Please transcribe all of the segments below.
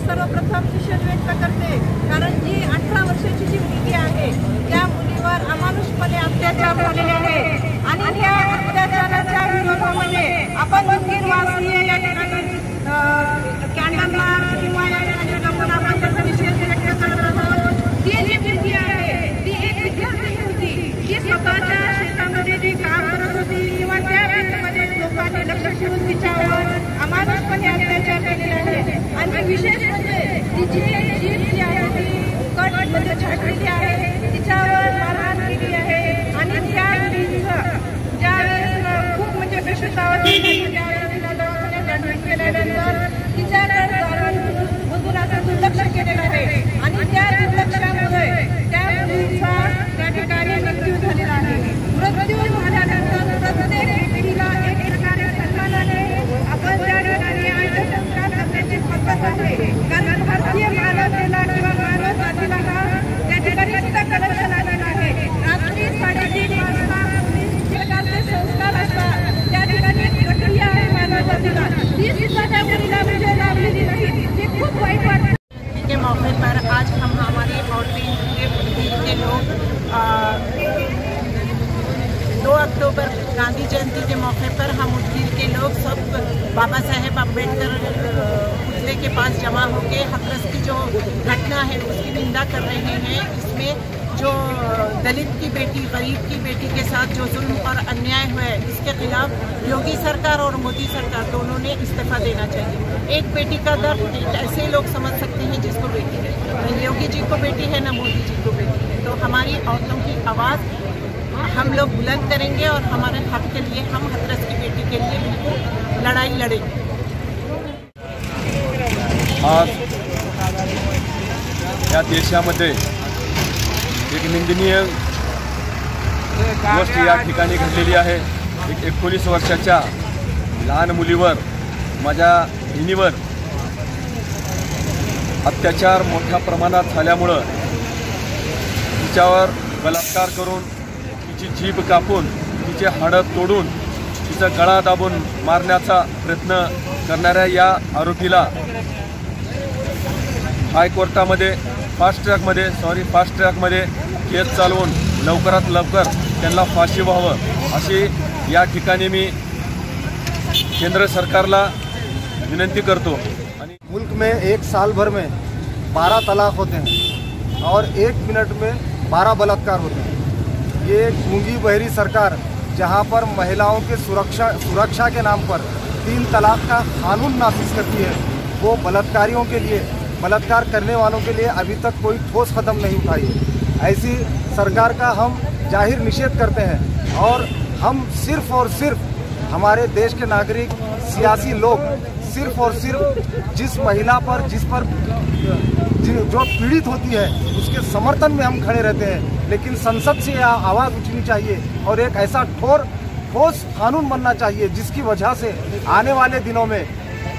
सर्वप्रथम निषेध व्यक्त करते, कारण जी 18 वर्षाची जी मुलगी आहे त्या मुलीवर अमानुषपणे अत्याचार झालेले आहे आणि त्या अत्याचाराच्या विरोधामध्ये आपण मुस्लिमवासीय या ठिकाणी कॅन्डल मार्च किंवा या ठिकाणी जाऊन आपण त्याचा निषेध व्यक्त करत आहोत। ती जी मुलगी आहे ती एक विद्यार्थी होती, ती स्वतःच्या शेतामध्ये जी काम करत होती किंवा त्या वेळेमध्ये लोकांनी लक्ष ठेवून तिच्यावर अमानुषपणे अत्याचार केलेले आहे आणि विशेष म्हणजे तिची जीभ जी आहे ती कटमध्ये छाटलेली आहे, तिच्यावर मारहाण केली आहे आणि त्या मुलीचं ज्यावेळेस खूप म्हणजे बेशुद्धावस्थेत त्यावेळेस तिला दवाखान्यात ऍडमिट केल्यानंतर तिच्याकडे मजुराचं दुर्लक्ष केलेलं आहे आणि त्या दुर्लक्षामुळे त्या मुलीचा त्या ठिकाणी मृत्यू झालेला आहे। मृत्यू झाल्यानंतर प्रत्येक व्यक्तीला एक प्रकारे सन्मानाने आपण त्या ठिकाणी अंत्यसंस्कार करण्याची पद्धत आहे, कारण भारतीय मानवतेला किंवा मानव जातीला हा त्या ठिकाणी सुद्धा कनेक्शन आलेला आहे। रात्री 3:30 वाजता प्रकारचे संस्कार असतात, त्या ठिकाणी एक प्रक्रिया आहे मानव जातीला, ती सुद्धा त्या मुलीला म्हणजे लाभलेली नाही, ते खूप वाईट वाटतं। के मौके पर आज हम हमारे उदगीर के लोग 2 अक्टूबर गांधी जयंती के मौके पर हम उदगीर के लोग सब बाबा साहेब अम्बेडकर पुतले के पास जमा होकर हाथरस की जो घटना है उसकी निंदा कर रहे हैं। इसमें जो दलित की बेटी, गरीब की बेटी के साथ जो जुल्म और अन्याय हुआ है इसके खिलाफ योगी सरकार और मोदी सरकार दोनों ने इस्तीफा देना चाहिए। एक बेटी का दर्द ऐसे लोग समझ सकते हैं जिसको बेटी है, न योगी जी को बेटी है न मोदी जी को बेटी है। तो हमारी औरतों की आवाज़ हम लोग बुलंद करेंगे और हमारे हक के लिए हम हाथरस की बेटी के लिए बिल्कुल लड़ाई लड़ेंगे। आज या देशामध्ये एक निंदनीय गोष्ट या ठिकाणी घडलेली आहे। एक 19 वर्षाच्या लहान मुलीवर, माझ्या बहिणीवर अत्याचार मोठ्या प्रमाणात झाल्यामुळं तिच्यावर बलात्कार करून, तिची जीभ कापून, तिचे हाडं तोडून, तिचा गळा दाबून मारण्याचा प्रयत्न करणाऱ्या या आरोपीला हायकोर्टामध्ये फास्ट ट्रॅकमध्ये केस चालवून लवकरात लवकर त्यांना फाशी व्हावं अशी या ठिकाणी मी केंद्र सरकारला विनंती करतो। मुल्क में एक साल भर में 12 तलाक होते हैं और 1 मिनट में 12 बलात्कार होते हैं। ये गूंगी बहरी सरकार जहां पर महिलाओं के सुरक्षा के नाम पर 3 तलाक का कानून नाफिज करती है, वो बलात्कारियों के लिए, बलात्कार करने वालों के लिए अभी तक कोई ठोस कदम नहीं उठाई। ऐसी सरकार का हम जाहिर निषेध करते हैं और हम सिर्फ और सिर्फ हमारे देश के नागरिक, सियासी लोग सिर्फ और सिर्फ जिस महिला पर, जो पीड़ित होती है उसके समर्थन में हम खड़े रहते हैं। लेकिन संसद से यह आवाज़ उठनी चाहिए और एक ऐसा ठोस कानून बनना चाहिए जिसकी वजह से आने वाले दिनों में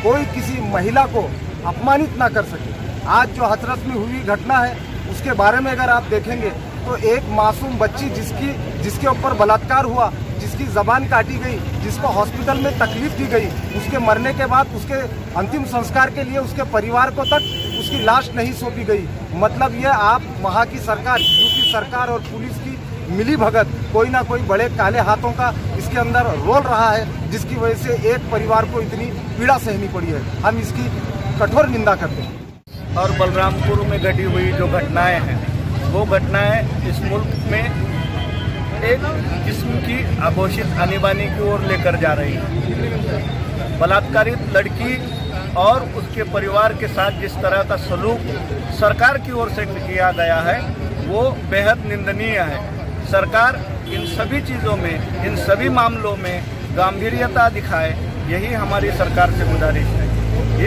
कोई किसी महिला को अपमानित ना कर सके। आज जो हाथरस में हुई घटना है उसके बारे में अगर आप देखेंगे तो एक मासूम बच्ची जिसके ऊपर बलात्कार हुआ, जिसकी ज़बान काटी गई, जिसको हॉस्पिटल में तकलीफ दी गई, उसके मरने के बाद उसके अंतिम संस्कार के लिए उसके परिवार को तक उसकी लाश नहीं सौंपी गई। मतलब ये आप वहाँ की सरकार, यूपी सरकार और पुलिस की मिली भगत, कोई ना कोई बड़े काले हाथों का इसके अंदर रोल रहा है, जिसकी वजह से एक परिवार को इतनी पीड़ा सहनी पड़ी है। हम इसकी कठोर निंदा करते हैं। और बलरामपुर में घटी हुई जो घटनाएं हैं, वो घटनाएं इस मुल्क में एक किस्म की अघोषित आनीबानी की ओर लेकर जा रही है। बलात्कारित लड़की और उसके परिवार के साथ जिस तरह का सलूक सरकार की ओर से किया गया है वो बेहद निंदनीय है। सरकार इन सभी चीज़ों में, इन सभी मामलों में गंभीरता दिखाए, यही हमारी सरकार से गुजारिश है।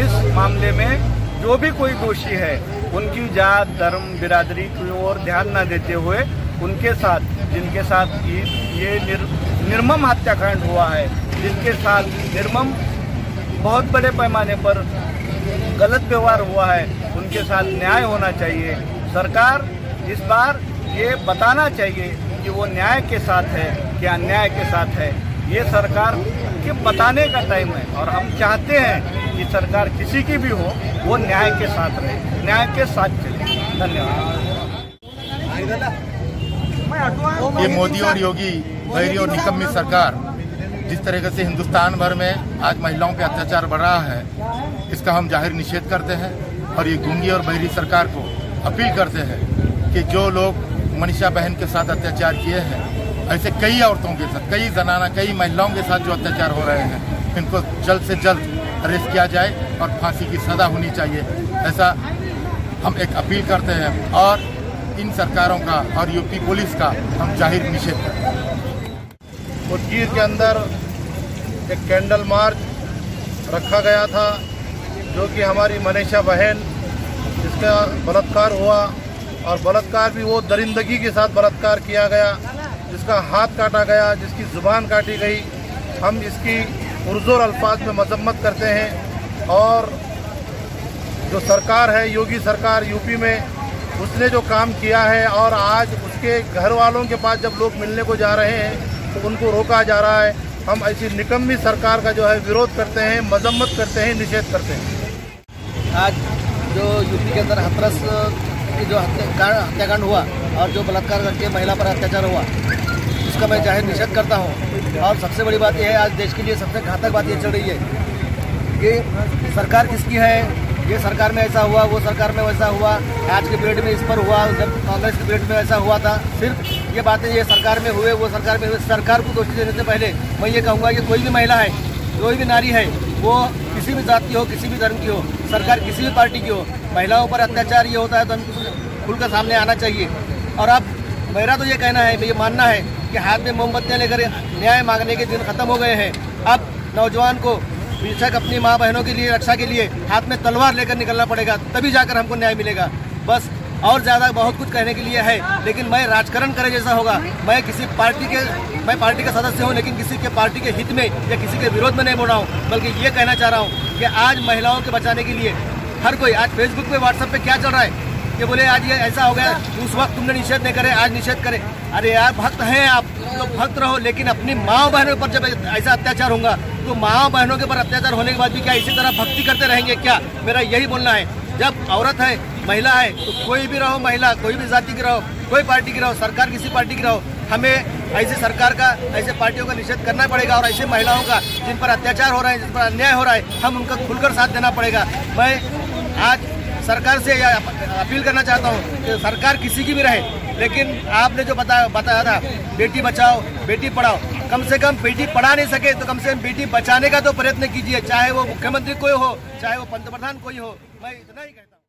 इस मामले में जो भी कोई दोषी है उनकी जात, धर्म, बिरादरी की ओर ध्यान न देते हुए उनके साथ, जिनके साथ ये निर्मम हत्याकांड हुआ है, जिनके साथ निर्मम बहुत बड़े पैमाने पर गलत व्यवहार हुआ है, उनके साथ न्याय होना चाहिए। सरकार इस बार ये बताना चाहिए कि वो न्याय के साथ है कि अन्याय के साथ है। ये सरकार के बताने का टाइम है और हम चाहते हैं कि सरकार किसी की भी हो वो न्याय के साथ रहे, न्याय के साथ चले। धन्यवाद। ये मोदी और योगी बहरी और निकम्मी सरकार जिस तरीके से हिंदुस्तान भर में आज महिलाओं पे अत्याचार बढ़ रहा है, इसका हम जाहिर निषेध करते हैं और ये गूंगी और बहरी सरकार को अपील करते हैं कि जो लोग मनीषा बहन के साथ अत्याचार किए हैं, ऐसे कई औरतों के साथ, कई जनाना, कई महिलाओं के साथ जो अत्याचार हो रहे हैं, इनको जल्द से जल्द अरेस्ट किया जाए और फांसी की सजा होनी चाहिए, ऐसा हम एक अपील करते हैं और इन सरकारों का और यूपी पुलिस का हम जाहिर निषेध करते हैं। उदगीर के अंदर एक कैंडल मार्च रखा गया था, जो कि हमारी मनीषा बहन जिसका बलात्कार हुआ और बलात्कार भी वो दरिंदगी के साथ बलात्कार किया गया, जिसका हाथ काटा गया, जिसकी जुबान काटी गई। हम इसकी पुरजोर अल्फाज में मजम्मत करते हैं और जो सरकार है, योगी सरकार यूपी में, उसने जो काम किया है और आज उसके घर वालों के पास जब लोग मिलने को जा रहे हैं तो उनको रोका जा रहा है। हम ऐसी निकम्मी सरकार का जो है विरोध करते हैं, मजम्मत करते हैं, निषेध करते हैं। आज जो यूपी के अंदर हाथरस की जो हत्याकांड हुआ और जो बलात्कार करके महिला पर अत्याचार हुआ, उसका मैं जाहिर निषेध करता हूँ। और सबसे बड़ी बात यह है, आज देश के लिए सबसे घातक बात ये चल रही है कि सरकार किसकी है, ये सरकार में ऐसा हुआ, वो सरकार में वैसा हुआ, आज के पीरियड में इस पर हुआ, जब कांग्रेस के पीरियड में ऐसा हुआ था। सिर्फ ये बातें ये सरकार में हुए, वो सरकार में हुए। सरकार को दोषी देने से पहले मैं ये कहूँगा कि कोई भी महिला है, कोई भी नारी है, वो किसी भी जात की हो, किसी भी धर्म की हो, सरकार किसी भी पार्टी की हो, महिलाओं पर अत्याचार ये होता है तो हमको खुलकर सामने आना चाहिए। और अब मेरा तो ये कहना है, ये मानना है कि हाथ में मोमबत्तियाँ लेकर न्याय मांगने के दिन खत्म हो गए हैं। अब नौजवान को बेशक अपनी माँ बहनों के लिए, रक्षा के लिए हाथ में तलवार लेकर निकलना पड़ेगा, तभी जाकर हमको न्याय मिलेगा। बस और ज़्यादा बहुत कुछ कहने के लिए है, लेकिन मैं राजकारण करे जैसा होगा। मैं पार्टी का सदस्य हूँ, लेकिन किसी के पार्टी के हित में या किसी के विरोध में नहीं बोल रहा हूँ, बल्कि ये कहना चाह रहा हूँ कि आज महिलाओं के बचाने के लिए हर कोई, आज फेसबुक पे, व्हाट्सएप पे क्या चल रहा है कि बोले आज ये ऐसा हो गया, उस वक्त तुमने निषेध नहीं करे, आज निषेध करे। अरे यार, भक्त हैं आप तो भक्त रहो, लेकिन अपनी माँ बहनों पर जब ऐसा अत्याचार होगा तो माँ बहनों के ऊपर अत्याचार होने के बाद भी क्या इसी तरह भक्ति करते रहेंगे क्या? मेरा यही बोलना है। जब औरत है, महिला है, तो कोई भी रहो, महिला कोई भी जाति की रहो, कोई पार्टी की रहो, सरकार किसी पार्टी की रहो, हमें ऐसी सरकार का, ऐसे पार्टियों का निषेध करना पड़ेगा। और ऐसे महिलाओं का जिन पर अत्याचार हो रहा है, जिन पर अन्याय हो रहा है, हम उनका खुलकर साथ देना पड़ेगा। मैं आज सरकार से अपील करना चाहता हूँ कि सरकार किसी की भी रहे, लेकिन आपने जो बताया था बेटी बचाओ बेटी पढ़ाओ, कम से कम बेटी पढ़ा नहीं सके तो कम से कम बेटी बचाने का तो प्रयत्न कीजिए, चाहे वो मुख्यमंत्री कोई हो, चाहे वो पंतप्रधान कोई हो। मैं इतना ही कहता हूँ।